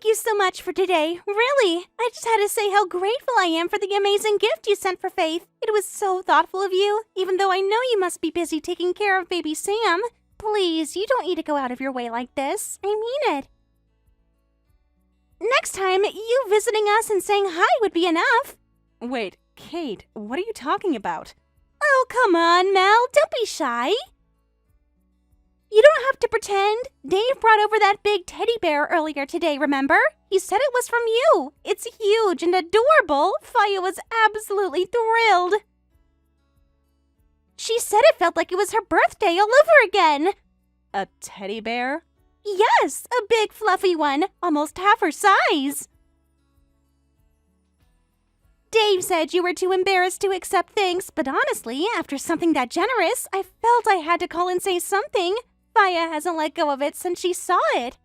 you so much for today. Really. I just had to say how grateful I am for the amazing gift you sent for Faith. It was so thoughtful of you, even though I know you must be busy taking care of baby Sam. Please, you don't need to go out of your way like this. I mean it. Next time, you visiting us and saying hi would be enough. Wait, Kate, what are you talking about? Oh, come on, Mel. Don't be shy. You don't have to pretend. Dave brought over that big teddy bear earlier today, remember? He said it was from you. It's huge and adorable. Faya was absolutely thrilled. She said it felt like it was her birthday all over again. A teddy bear? Yes, a big fluffy one, almost half her size. Dave said you were too embarrassed to accept thanks, but honestly, after something that generous, I felt I had to call and say something. Faya hasn't let go of it since she saw it.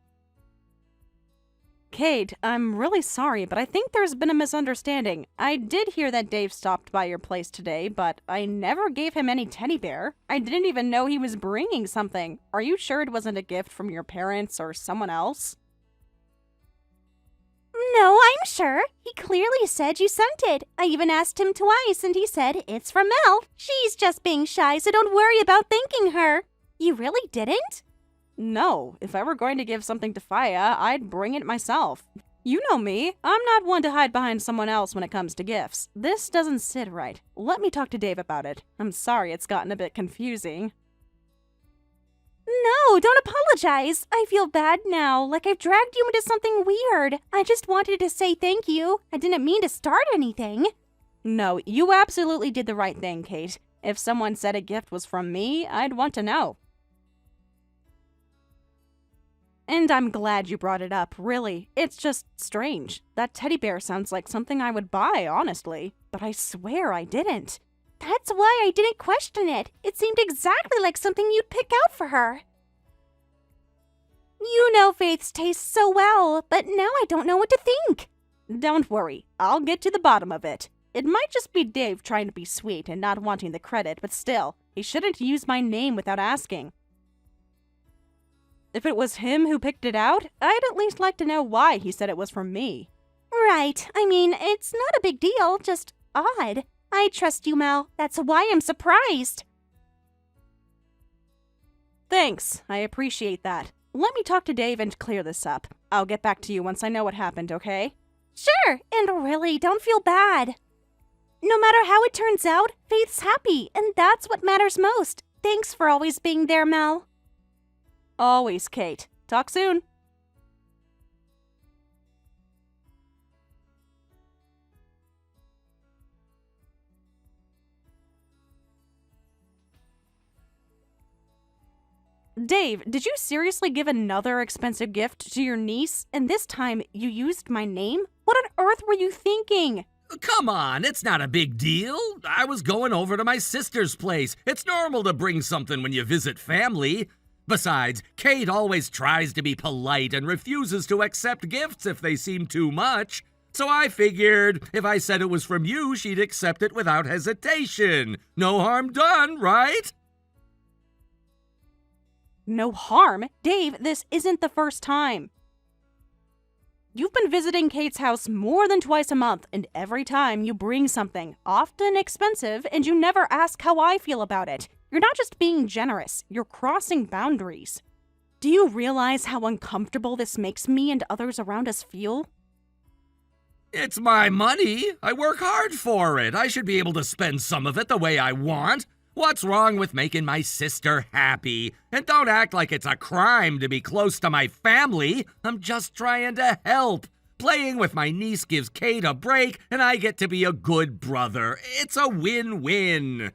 Kate, I'm really sorry, but I think there's been a misunderstanding. I did hear that Dave stopped by your place today, but I never gave him any teddy bear. I didn't even know he was bringing something. Are you sure it wasn't a gift from your parents or someone else? No, I'm sure. He clearly said you sent it. I even asked him twice, and he said it's from Mel. She's just being shy, so don't worry about thanking her. You really didn't? No, if I were going to give something to Faya, I'd bring it myself. You know me, I'm not one to hide behind someone else when it comes to gifts. This doesn't sit right. Let me talk to Dave about it. I'm sorry it's gotten a bit confusing. No, don't apologize. I feel bad now, like I've dragged you into something weird. I just wanted to say thank you. I didn't mean to start anything. No, you absolutely did the right thing, Kate. If someone said a gift was from me, I'd want to know. And I'm glad you brought it up, really. It's just strange. That teddy bear sounds like something I would buy, honestly. But I swear I didn't. That's why I didn't question it. It seemed exactly like something you'd pick out for her. You know Faith's taste so well, but now I don't know what to think. Don't worry, I'll get to the bottom of it. It might just be Dave trying to be sweet and not wanting the credit, but still, he shouldn't use my name without asking. If it was him who picked it out, I'd at least like to know why he said it was from me. Right. I mean, it's not a big deal, just odd. I trust you, Mel. That's why I'm surprised. Thanks. I appreciate that. Let me talk to Dave and clear this up. I'll get back to you once I know what happened, okay? Sure, and really, don't feel bad. No matter how it turns out, Faith's happy, and that's what matters most. Thanks for always being there, Mel. Always, Kate. Talk soon. Dave, did you seriously give another expensive gift to your niece, and this time you used my name? What on earth were you thinking? Come on, it's not a big deal. I was going over to my sister's place. It's normal to bring something when you visit family. Besides, Kate always tries to be polite and refuses to accept gifts if they seem too much. So I figured if I said it was from you, she'd accept it without hesitation. No harm done, right? No harm? Dave, this isn't the first time. You've been visiting Kate's house more than twice a month, and every time you bring something, often expensive, and you never ask how I feel about it. You're not just being generous, you're crossing boundaries. Do you realize how uncomfortable this makes me and others around us feel? It's my money. I work hard for it. I should be able to spend some of it the way I want. What's wrong with making my sister happy? And don't act like it's a crime to be close to my family. I'm just trying to help. Playing with my niece gives Kate a break, and I get to be a good brother. It's a win-win.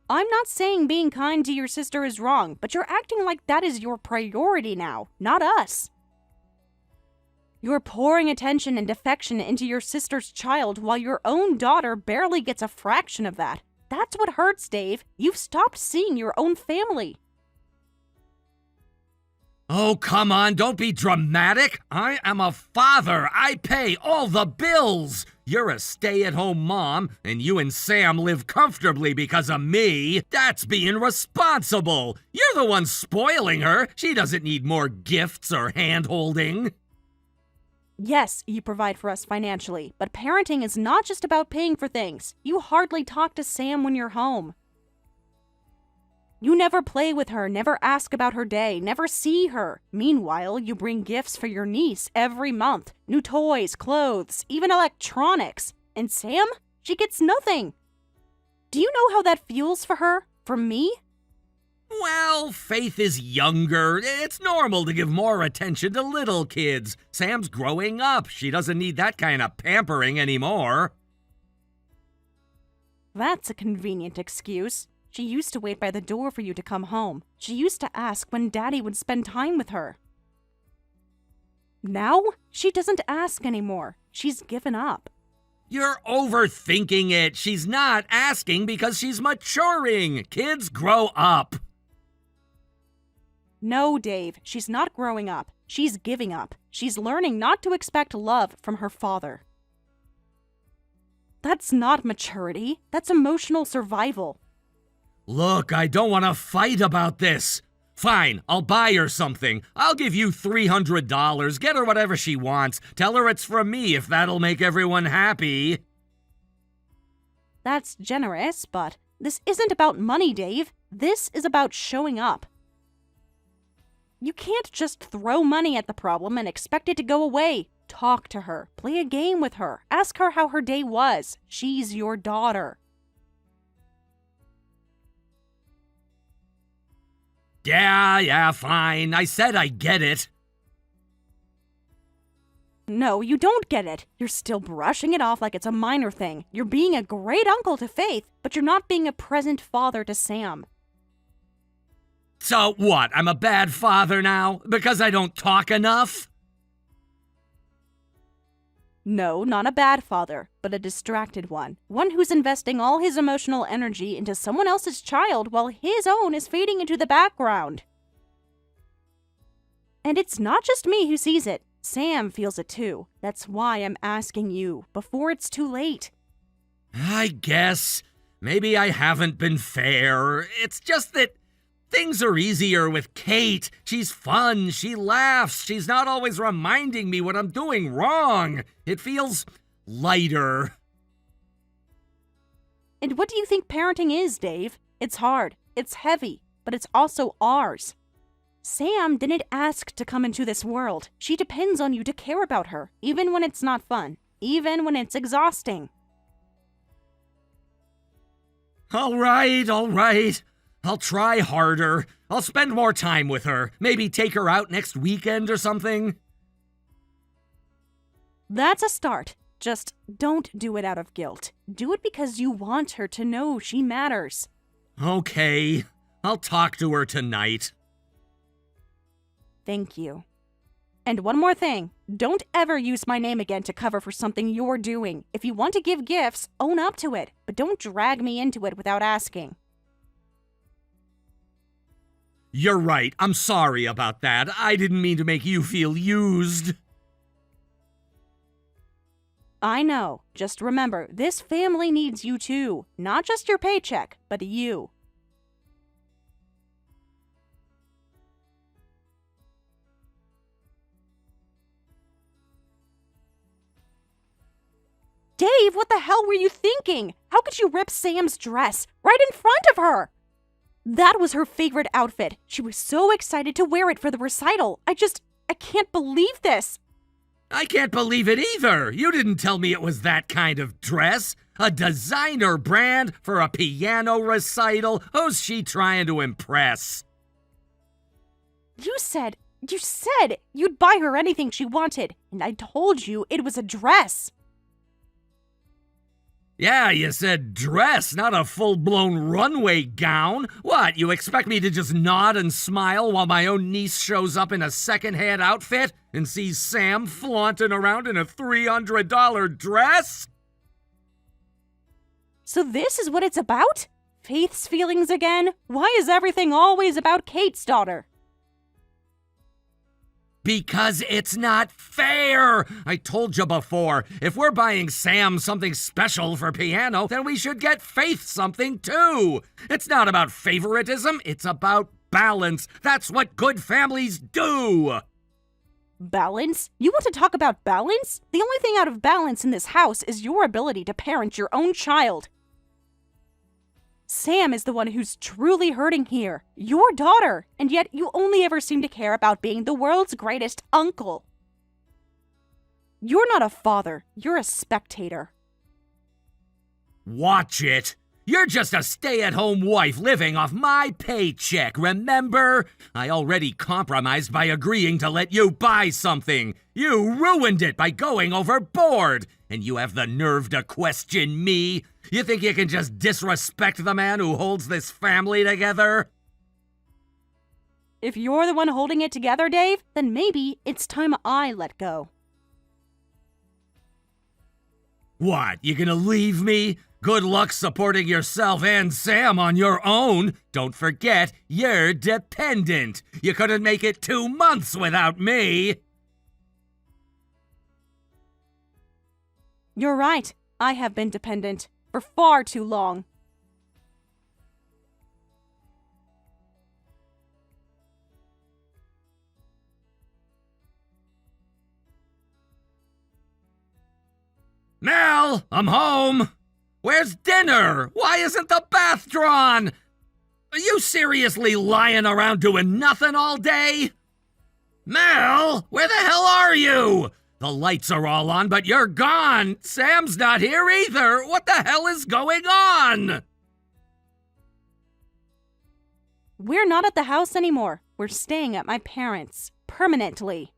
I'm not saying being kind to your sister is wrong, but you're acting like that is your priority now, not us. You're pouring attention and affection into your sister's child while your own daughter barely gets a fraction of that. That's what hurts, Dave. You've stopped seeing your own family. Oh, come on, don't be dramatic. I am a father. I pay all the bills. You're a stay-at-home mom, and you and Sam live comfortably because of me. That's being responsible. You're the one spoiling her. She doesn't need more gifts or hand-holding. Yes, you provide for us financially, but parenting is not just about paying for things. You hardly talk to Sam when you're home. You never play with her, never ask about her day, never see her. Meanwhile, you bring gifts for your niece every month. New toys, clothes, even electronics. And Sam? She gets nothing. Do you know how that feels for her? For me? Well, Faith is younger. It's normal to give more attention to little kids. Sam's growing up. She doesn't need that kind of pampering anymore. That's a convenient excuse. She used to wait by the door for you to come home. She used to ask when Daddy would spend time with her. Now, she doesn't ask anymore. She's given up. You're overthinking it. She's not asking because she's maturing. Kids grow up. No, Dave, she's not growing up. She's giving up. She's learning not to expect love from her father. That's not maturity. That's emotional survival. Look, I don't want to fight about this. Fine, I'll buy her something. I'll give you $300. Get her whatever she wants. Tell her it's from me if that'll make everyone happy. That's generous, but this isn't about money, Dave. This is about showing up. You can't just throw money at the problem and expect it to go away. Talk to her. Play a game with her. Ask her how her day was. She's your daughter. Yeah, fine. I said I get it. No, you don't get it. You're still brushing it off like it's a minor thing. You're being a great uncle to Faith, but you're not being a present father to Sam. So what, I'm a bad father now? Because I don't talk enough? No, not a bad father, but a distracted one. One who's investing all his emotional energy into someone else's child while his own is fading into the background. And it's not just me who sees it. Sam feels it too. That's why I'm asking you, before it's too late. I guess. Maybe I haven't been fair. It's just that things are easier with Kate. She's fun, she laughs, she's not always reminding me what I'm doing wrong. It feels lighter. And what do you think parenting is, Dave? It's hard, it's heavy, but it's also ours. Sam didn't ask to come into this world. She depends on you to care about her, even when it's not fun, even when it's exhausting. All right. I'll try harder. I'll spend more time with her. Maybe take her out next weekend or something. That's a start. Just don't do it out of guilt. Do it because you want her to know she matters. Okay. I'll talk to her tonight. Thank you. And one more thing. Don't ever use my name again to cover for something you're doing. If you want to give gifts, own up to it. But don't drag me into it without asking. You're right. I'm sorry about that. I didn't mean to make you feel used. I know. Just remember, this family needs you too. Not just your paycheck, but you. Dave, what the hell were you thinking? How could you rip Sam's dress right in front of her? That was her favorite outfit. She was so excited to wear it for the recital. I can't believe this. I can't believe it either. You didn't tell me it was that kind of dress. A designer brand for a piano recital. Who's she trying to impress? You said you'd buy her anything she wanted, and I told you it was a dress. Yeah, you said dress, not a full-blown runway gown. What, you expect me to just nod and smile while my own niece shows up in a second-hand outfit and sees Sam flaunting around in a $300 dress? So this is what it's about? Faith's feelings again? Why is everything always about Kate's daughter? Because it's not fair! I told you before, if we're buying Sam something special for piano, then we should get Faith something too! It's not about favoritism, it's about balance. That's what good families do! Balance? You want to talk about balance? The only thing out of balance in this house is your ability to parent your own child. Sam is the one who's truly hurting here, your daughter, and yet you only ever seem to care about being the world's greatest uncle. You're not a father, you're a spectator. Watch it! You're just a stay-at-home wife living off my paycheck, remember? I already compromised by agreeing to let you buy something. You ruined it by going overboard. And you have the nerve to question me? You think you can just disrespect the man who holds this family together? If you're the one holding it together, Dave, then maybe it's time I let go. What, you gonna leave me? Good luck supporting yourself and Sam on your own. Don't forget, you're dependent. You couldn't make it 2 months without me. You're right. I have been dependent for far too long. Mel, I'm home. Where's dinner? Why isn't the bath drawn? Are you seriously lying around doing nothing all day? Mel, where the hell are you? The lights are all on, but you're gone. Sam's not here either. What the hell is going on? We're not at the house anymore. We're staying at my parents' permanently.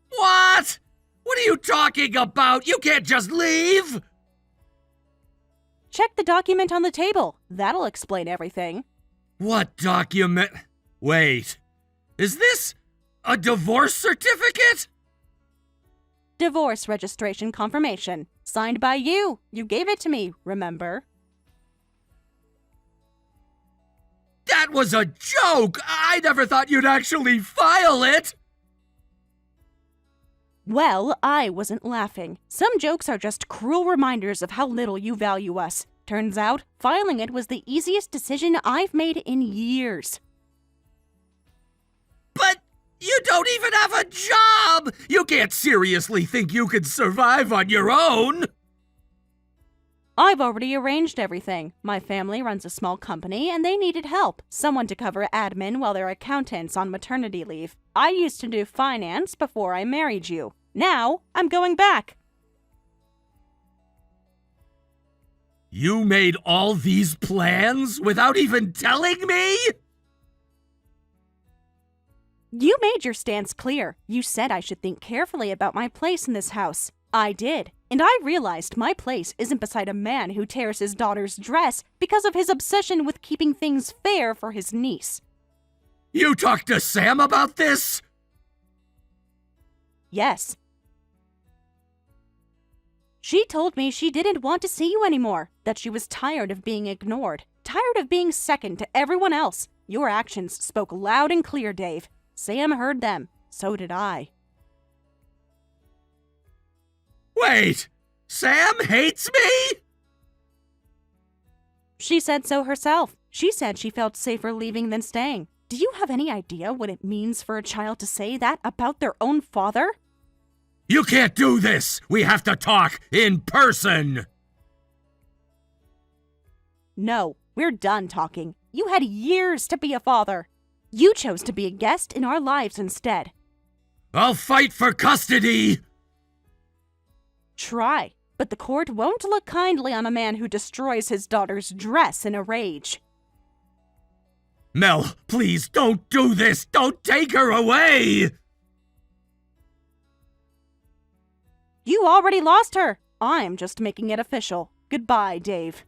What? What are you talking about? You can't just leave. Check the document on the table. That'll explain everything. What document? Wait, is this a divorce certificate? Divorce registration confirmation. Signed by you. You gave it to me, remember? That was a joke! I never thought you'd actually file it! Well, I wasn't laughing. Some jokes are just cruel reminders of how little you value us. Turns out, filing it was the easiest decision I've made in years. But you don't even have a job! You can't seriously think you can survive on your own! I've already arranged everything. My family runs a small company and they needed help. Someone to cover admin while their accountant's on maternity leave. I used to do finance before I married you. Now, I'm going back. You made all these plans without even telling me? You made your stance clear. You said I should think carefully about my place in this house. I did. And I realized my place isn't beside a man who tears his daughter's dress because of his obsession with keeping things fair for his niece. You talked to Sam about this? Yes. She told me she didn't want to see you anymore, that she was tired of being ignored, tired of being second to everyone else. Your actions spoke loud and clear, Dave. Sam heard them. So did I. Wait! Sam hates me?! She said so herself. She said she felt safer leaving than staying. Do you have any idea what it means for a child to say that about their own father? You can't do this! We have to talk in person! No, we're done talking. You had years to be a father. You chose to be a guest in our lives instead. I'll fight for custody! Try, but the court won't look kindly on a man who destroys his daughter's dress in a rage. Mel, please don't do this! Don't take her away! You already lost her. I'm just making it official. Goodbye, Dave.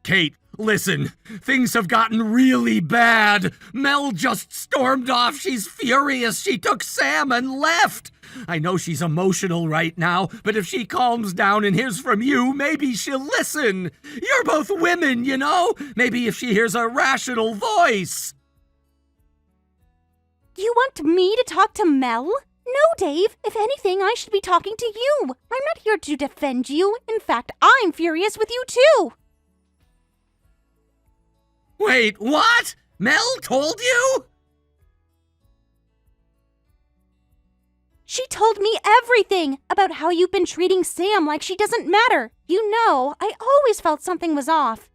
Kate, Listen, things have gotten really bad. Mel just stormed off. She's furious. She took Sam and left. I know she's emotional right now, but if she calms down and hears from you, maybe she'll listen. You're both women, you know? Maybe if she hears a rational voice. You want me to talk to Mel? No, Dave. If anything, I should be talking to you. I'm not here to defend you. In fact, I'm furious with you too. Wait, what? Mel told you? She told me everything about how you've been treating Sam like she doesn't matter. You know, I always felt something was off.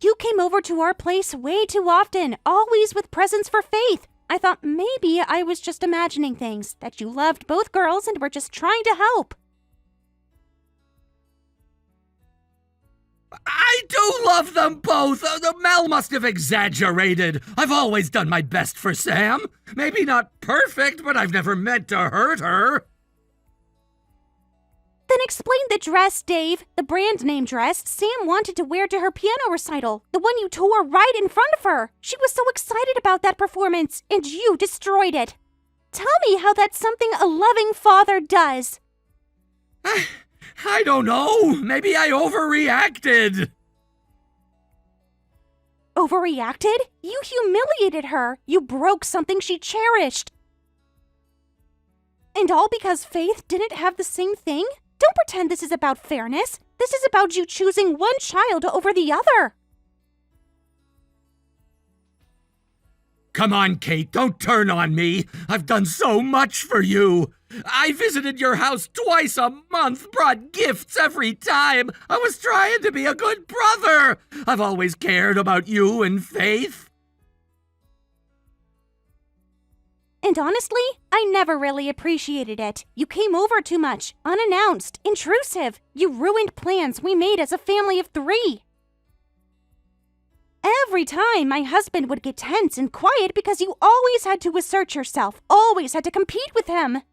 You came over to our place way too often, always with presents for Faith. I thought maybe I was just imagining things, that you loved both girls and were just trying to help. I do love them both. Mel must have exaggerated. I've always done my best for Sam. Maybe not perfect, but I've never meant to hurt her. Then explain the dress, Dave. The brand name dress Sam wanted to wear to her piano recital. The one you tore right in front of her. She was so excited about that performance, and you destroyed it. Tell me how that's something a loving father does. I don't know. Maybe I overreacted. Overreacted? You humiliated her. You broke something she cherished. And all because Faith didn't have the same thing? Don't pretend this is about fairness. This is about you choosing one child over the other. Come on, Kate, don't turn on me. I've done so much for you. I visited your house twice a month, brought gifts every time. I was trying to be a good brother. I've always cared about you and Faith. And honestly, I never really appreciated it. You came over too much, unannounced, intrusive. You ruined plans we made as a family of 3. Every time my husband would get tense and quiet because you always had to assert yourself, always had to compete with him.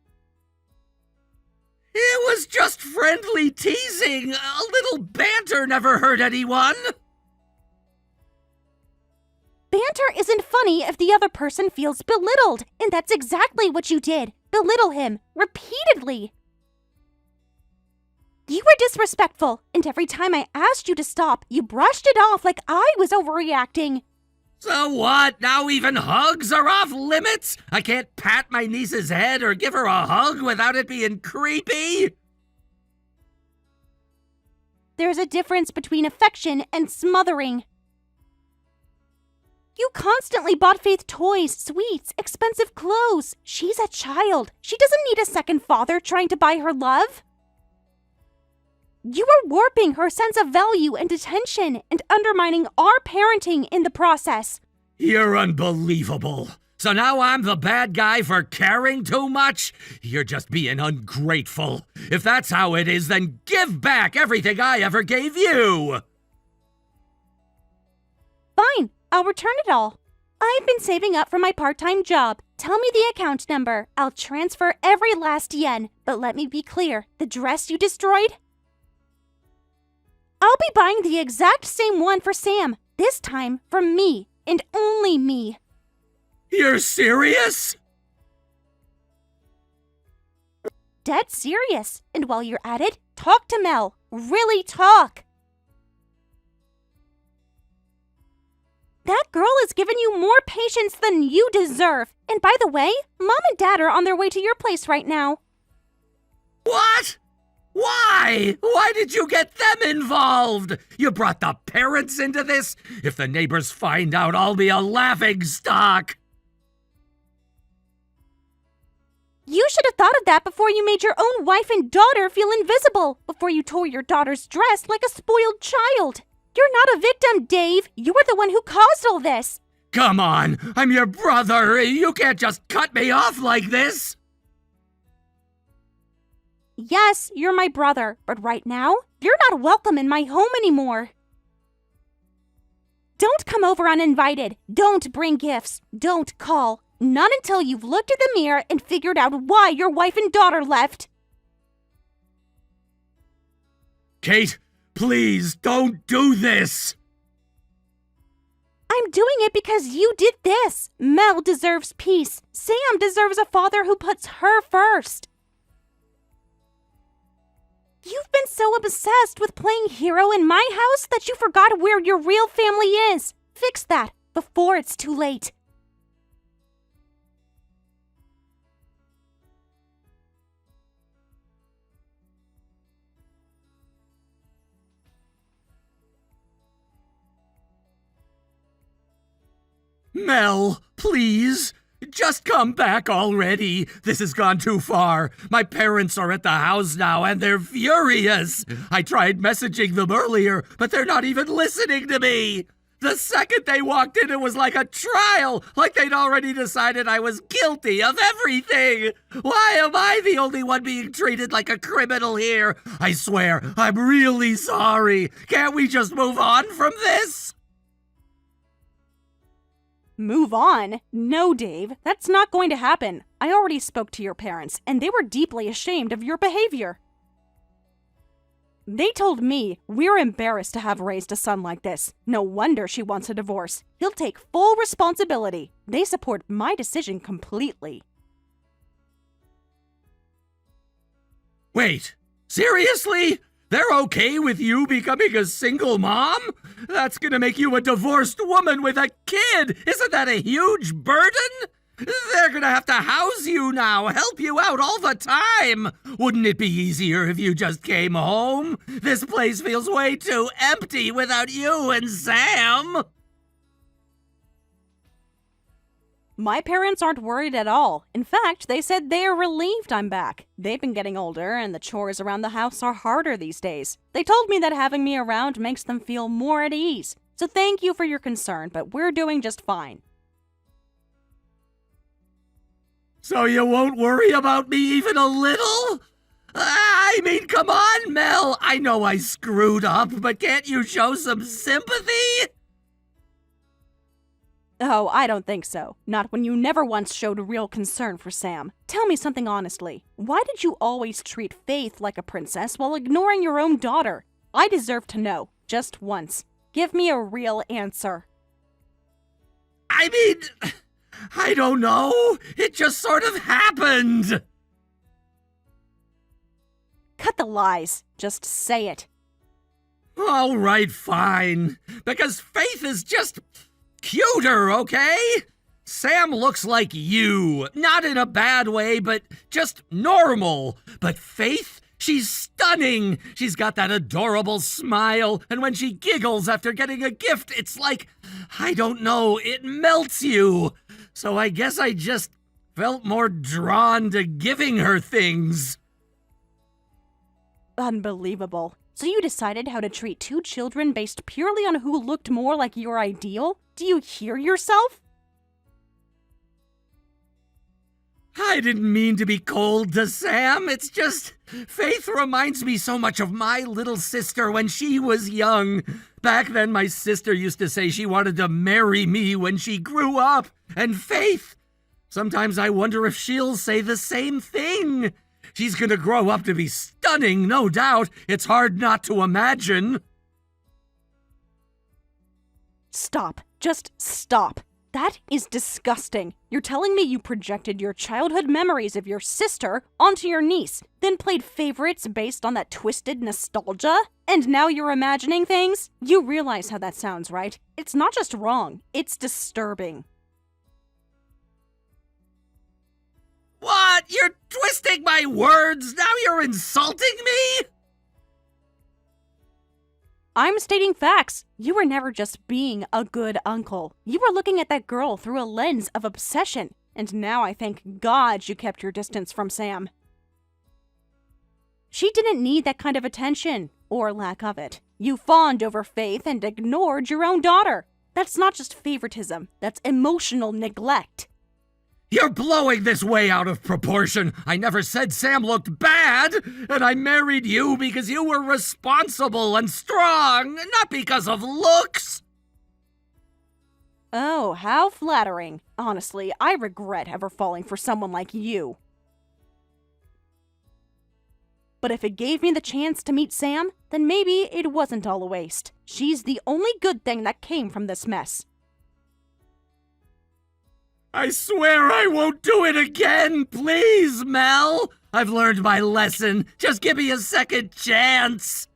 It was just friendly teasing. A little banter never hurt anyone. Banter isn't funny if the other person feels belittled, and that's exactly what you did. Belittle him, repeatedly. You were disrespectful, and every time I asked you to stop, you brushed it off like I was overreacting. So what? Now even hugs are off limits? I can't pat my niece's head or give her a hug without it being creepy? There's a difference between affection and smothering. You constantly bought Faith toys, sweets, expensive clothes. She's a child. She doesn't need a second father trying to buy her love. You are warping her sense of value and attention and undermining our parenting in the process. You're unbelievable. So now I'm the bad guy for caring too much? You're just being ungrateful. If that's how it is, then give back everything I ever gave you. Fine, I'll return it all. I've been saving up for my part-time job. Tell me the account number. I'll transfer every last yen. But let me be clear, the dress you destroyed? I'll be buying the exact same one for Sam. This time from me, and only me. You're serious? Dead serious. And while you're at it, talk to Mel. Really talk. That girl has given you more patience than you deserve. And by the way, Mom and Dad are on their way to your place right now. What? Why? Why did you get them involved? You brought the parents into this? If the neighbors find out, I'll be a laughingstock. You should have thought of that before you made your own wife and daughter feel invisible, before you tore your daughter's dress like a spoiled child. You're not a victim, Dave. You were the one who caused all this. Come on, I'm your brother. You can't just cut me off like this. Yes, you're my brother, but right now, you're not welcome in my home anymore. Don't come over uninvited. Don't bring gifts. Don't call. Not until you've looked in the mirror and figured out why your wife and daughter left. Kate, Please don't do this! I'm doing it because you did this. Mel deserves peace. Sam deserves a father who puts her first. You've been so obsessed with playing hero in my house that you forgot where your real family is. Fix that before it's too late. Mel, please, just come back already. This has gone too far. My parents are at the house now and they're furious. I tried messaging them earlier, but they're not even listening to me. The second they walked in, it was like a trial, like they'd already decided I was guilty of everything. Why am I the only one being treated like a criminal here? I swear, I'm really sorry. Can't we just move on from this? Move on? No, Dave. That's not going to happen. I already spoke to your parents, and they were deeply ashamed of your behavior. They told me we're embarrassed to have raised a son like this. No wonder she wants a divorce. He'll take full responsibility. They support my decision completely. Wait, seriously? They're okay with you becoming a single mom? That's gonna make you a divorced woman with a kid! Isn't that a huge burden? They're gonna have to house you now, help you out all the time! Wouldn't it be easier if you just came home? This place feels way too empty without you and Sam! My parents aren't worried at all. In fact, they said they are relieved I'm back. They've been getting older, and the chores around the house are harder these days. They told me that having me around makes them feel more at ease. So thank you for your concern, but we're doing just fine. So you won't worry about me even a little? I mean, come on, Mel. I know I screwed up, but can't you show some sympathy? Oh, I don't think so. Not when you never once showed real concern for Sam. Tell me something honestly. Why did you always treat Faith like a princess while ignoring your own daughter? I deserve to know, just once. Give me a real answer. I mean, I don't know. It just sort of happened. Cut the lies. Just say it. All right, fine. Because Faith is just cuter, okay? Sam looks like you. Not in a bad way, but just normal. But Faith, she's stunning. She's got that adorable smile, and when she giggles after getting a gift, it's like, I don't know, it melts you. So I guess I just felt more drawn to giving her things. Unbelievable. So you decided how to treat two children based purely on who looked more like your ideal? Do you hear yourself? I didn't mean to be cold to Sam. It's just, Faith reminds me so much of my little sister when she was young. Back then, my sister used to say she wanted to marry me when she grew up. And Faith, sometimes I wonder if she'll say the same thing. She's gonna grow up to be stunning, no doubt. It's hard not to imagine. Stop. Just stop. That is disgusting. You're telling me you projected your childhood memories of your sister onto your niece, then played favorites based on that twisted nostalgia? And now you're imagining things? You realize how that sounds, right? It's not just wrong, it's disturbing. What? You're twisting my words? Now you're insulting me? I'm stating facts. You were never just being a good uncle. You were looking at that girl through a lens of obsession. And now I thank God you kept your distance from Sam. She didn't need that kind of attention, or lack of it. You fawned over Faith and ignored your own daughter. That's not just favoritism, that's emotional neglect. You're blowing this way out of proportion. I never said Sam looked bad, and I married you because you were responsible and strong, not because of looks. Oh, how flattering. Honestly, I regret ever falling for someone like you. But if it gave me the chance to meet Sam, then maybe it wasn't all a waste. She's the only good thing that came from this mess. I swear I won't do it again, please, Mel! I've learned my lesson. Just give me a second chance.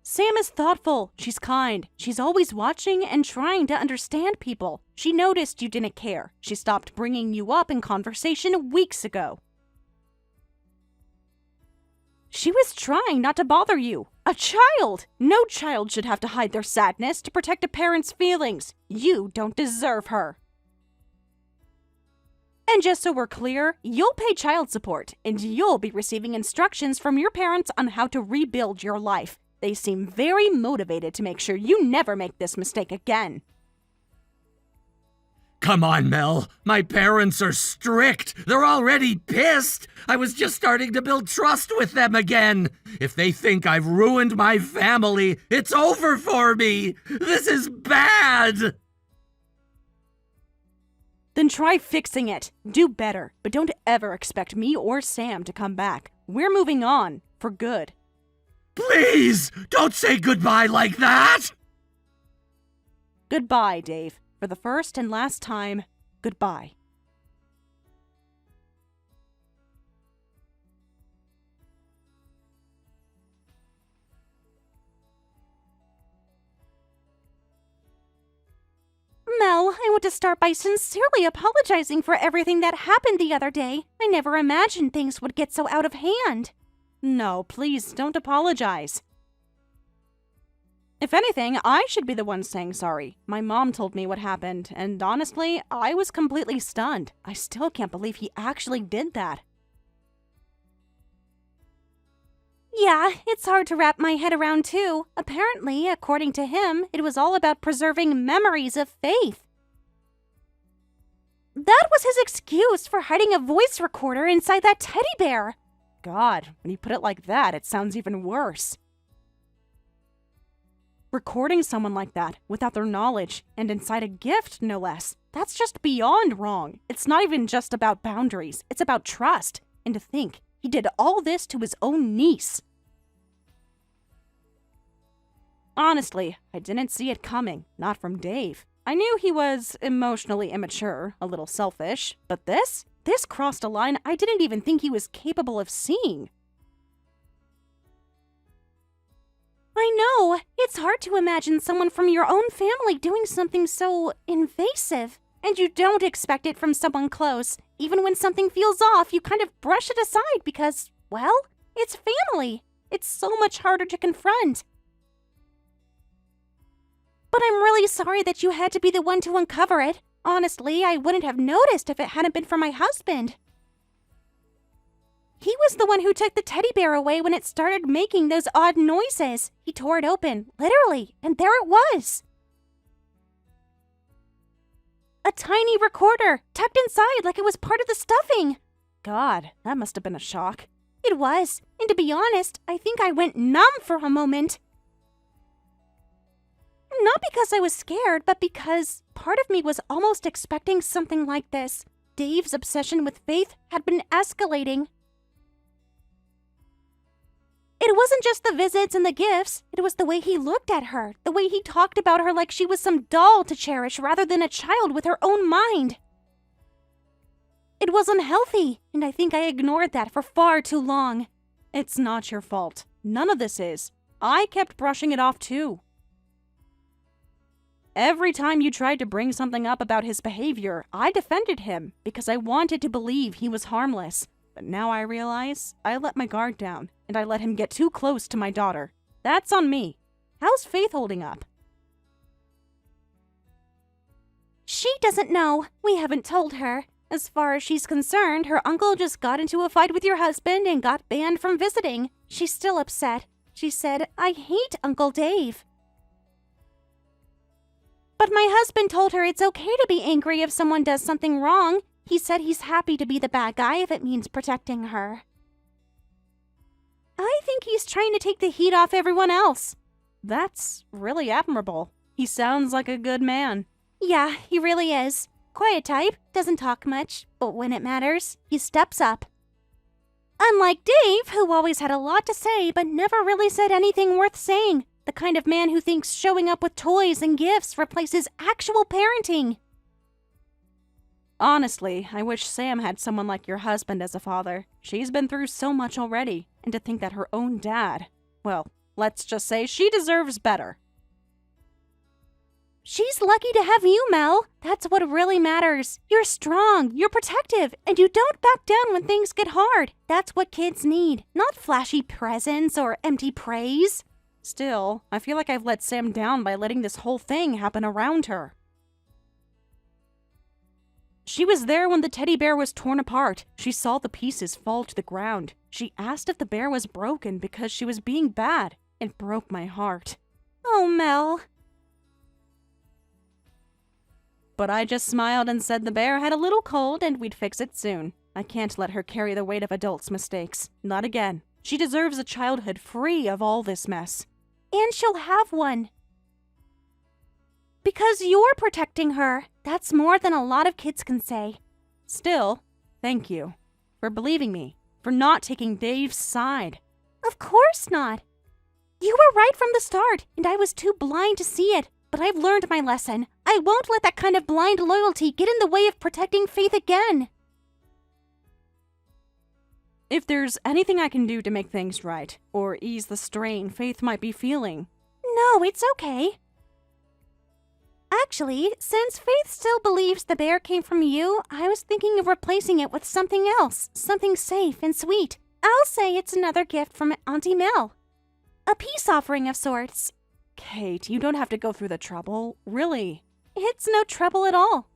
Sam is thoughtful. She's kind. She's always watching and trying to understand people. She noticed you didn't care. She stopped bringing you up in conversation weeks ago. She was trying not to bother you. A child! No child should have to hide their sadness to protect a parent's feelings. You don't deserve her. And just so we're clear, you'll pay child support, and you'll be receiving instructions from your parents on how to rebuild your life. They seem very motivated to make sure you never make this mistake again. Come on, Mel. My parents are strict. They're already pissed. I was just starting to build trust with them again. If they think I've ruined my family, it's over for me. This is bad. Then try fixing it. Do better, but don't ever expect me or Sam to come back. We're moving on, for good. Please, don't say goodbye like that. Goodbye, Dave. For the first and last time, goodbye. Mel, I want to start by sincerely apologizing for everything that happened the other day. I never imagined things would get so out of hand. No, please don't apologize. If anything, I should be the one saying sorry. My mom told me what happened, and honestly, I was completely stunned. I still can't believe he actually did that. Yeah, it's hard to wrap my head around too. Apparently, according to him, it was all about preserving memories of faith. That was his excuse for hiding a voice recorder inside that teddy bear. God, when you put it like that, it sounds even worse. Recording someone like that, without their knowledge, and inside a gift, no less, that's just beyond wrong. It's not even just about boundaries, it's about trust. And to think, he did all this to his own niece. Honestly, I didn't see it coming, not from Dave. I knew he was emotionally immature, a little selfish, but this crossed a line I didn't even think he was capable of seeing. I know. It's hard to imagine someone from your own family doing something so invasive. And you don't expect it from someone close. Even when something feels off, you kind of brush it aside because, well, it's family. It's so much harder to confront. But I'm really sorry that you had to be the one to uncover it. Honestly, I wouldn't have noticed if it hadn't been for my husband. He was the one who took the teddy bear away when it started making those odd noises. He tore it open, literally, and there it was. A tiny recorder, tucked inside like it was part of the stuffing. God, that must have been a shock. It was, and to be honest, I think I went numb for a moment. Not because I was scared, but because part of me was almost expecting something like this. Dave's obsession with Faith had been escalating. It wasn't just the visits and the gifts. It was the way he looked at her, the way he talked about her like she was some doll to cherish rather than a child with her own mind. It was unhealthy, and I think I ignored that for far too long. It's not your fault. None of this is. I kept brushing it off too. Every time you tried to bring something up about his behavior, I defended him because I wanted to believe he was harmless. But now I realize I let my guard down, and I let him get too close to my daughter. That's on me. How's Faith holding up? She doesn't know. We haven't told her. As far as she's concerned, her uncle just got into a fight with your husband and got banned from visiting. She's still upset. She said, "I hate Uncle Dave." But my husband told her it's okay to be angry if someone does something wrong. He said he's happy to be the bad guy if it means protecting her. I think he's trying to take the heat off everyone else. That's really admirable. He sounds like a good man. Yeah, he really is. Quiet type, doesn't talk much, but when it matters, he steps up. Unlike Dave, who always had a lot to say but never really said anything worth saying. The kind of man who thinks showing up with toys and gifts replaces actual parenting. Honestly, I wish Sam had someone like your husband as a father. She's been through so much already, and to think that her own dad, well, let's just say she deserves better. She's lucky to have you, Mel. That's what really matters. You're strong, you're protective, and you don't back down when things get hard. That's what kids need, not flashy presents or empty praise. Still, I feel like I've let Sam down by letting this whole thing happen around her. She was there when the teddy bear was torn apart. She saw the pieces fall to the ground. She asked if the bear was broken because she was being bad. It broke my heart. Oh, Mel. But I just smiled and said the bear had a little cold and we'd fix it soon. I can't let her carry the weight of adults' mistakes. Not again. She deserves a childhood free of all this mess. And she'll have one. Because you're protecting her. That's more than a lot of kids can say. Still, thank you for believing me, for not taking Dave's side. Of course not. You were right from the start, and I was too blind to see it. But I've learned my lesson. I won't let that kind of blind loyalty get in the way of protecting Faith again. If there's anything I can do to make things right, or ease the strain Faith might be feeling. No, it's okay. Actually, since Faith still believes the bear came from you, I was thinking of replacing it with something else, something safe and sweet. I'll say it's another gift from Auntie Mel. A peace offering of sorts. Kate, you don't have to go through the trouble, really. It's no trouble at all.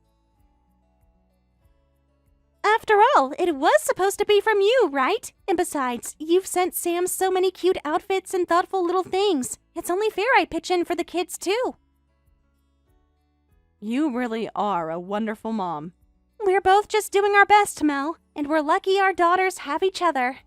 After all, it was supposed to be from you, right? And besides, you've sent Sam so many cute outfits and thoughtful little things. It's only fair I pitch in for the kids, too. You really are a wonderful mom. We're both just doing our best, Mel, and we're lucky our daughters have each other.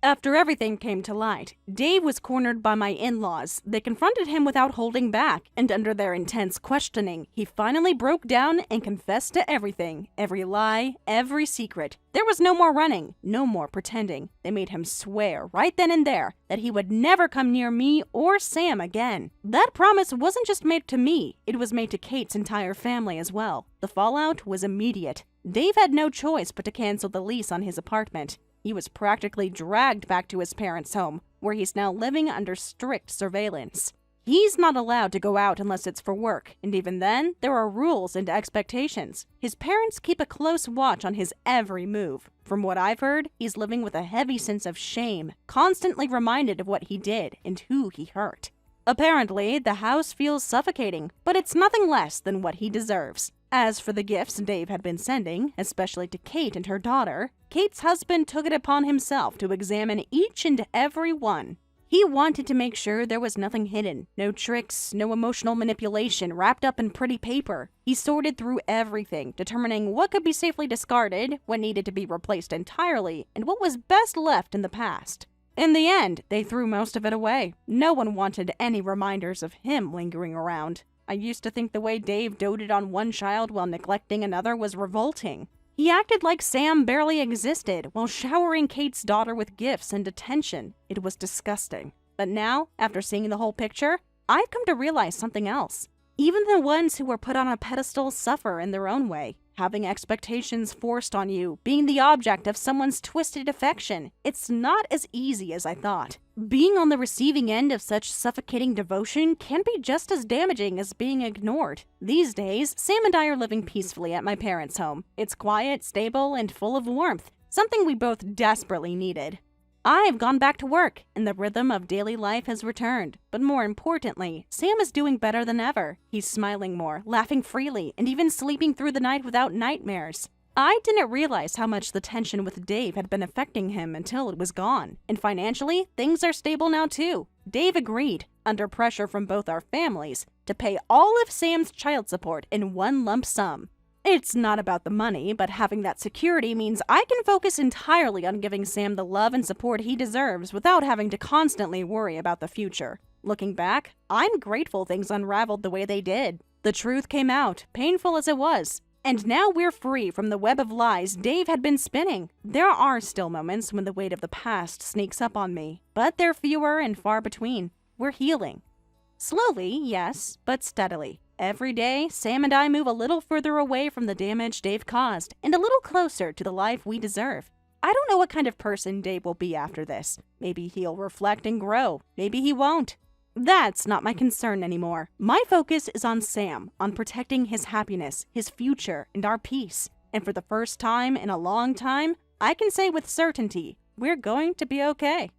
After everything came to light, Dave was cornered by my in-laws. They confronted him without holding back, and under their intense questioning, he finally broke down and confessed to everything, every lie, every secret. There was no more running, no more pretending. They made him swear right then and there that he would never come near me or Sam again. That promise wasn't just made to me, it was made to Kate's entire family as well. The fallout was immediate. Dave had no choice but to cancel the lease on his apartment. He was practically dragged back to his parents' home, where he's now living under strict surveillance. He's not allowed to go out unless it's for work, and even then, there are rules and expectations. His parents keep a close watch on his every move. From what I've heard, he's living with a heavy sense of shame, constantly reminded of what he did and who he hurt. Apparently, the house feels suffocating, but it's nothing less than what he deserves. As for the gifts Dave had been sending, especially to Kate and her daughter, Kate's husband took it upon himself to examine each and every one. He wanted to make sure there was nothing hidden, no tricks, no emotional manipulation wrapped up in pretty paper. He sorted through everything, determining what could be safely discarded, what needed to be replaced entirely, and what was best left in the past. In the end, they threw most of it away. No one wanted any reminders of him lingering around. I used to think the way Dave doted on one child while neglecting another was revolting. He acted like Sam barely existed while showering Kate's daughter with gifts and attention. It was disgusting. But now, after seeing the whole picture, I've come to realize something else. Even the ones who were put on a pedestal suffer in their own way. Having expectations forced on you, being the object of someone's twisted affection, it's not as easy as I thought. Being on the receiving end of such suffocating devotion can be just as damaging as being ignored. These days, Sam and I are living peacefully at my parents' home. It's quiet, stable, and full of warmth, something we both desperately needed. I've gone back to work, and the rhythm of daily life has returned. But more importantly, Sam is doing better than ever. He's smiling more, laughing freely, and even sleeping through the night without nightmares. I didn't realize how much the tension with Dave had been affecting him until it was gone. And financially, things are stable now too. Dave agreed, under pressure from both our families, to pay all of Sam's child support in one lump sum. It's not about the money, but having that security means I can focus entirely on giving Sam the love and support he deserves without having to constantly worry about the future. Looking back, I'm grateful things unraveled the way they did. The truth came out, painful as it was. And now we're free from the web of lies Dave had been spinning. There are still moments when the weight of the past sneaks up on me, but they're fewer and far between. We're healing. Slowly, yes, but steadily. Every day, Sam and I move a little further away from the damage Dave caused and a little closer to the life we deserve. I don't know what kind of person Dave will be after this. Maybe he'll reflect and grow. Maybe he won't. That's not my concern anymore. My focus is on Sam, on protecting his happiness, his future, and our peace. And for the first time in a long time, I can say with certainty, we're going to be okay.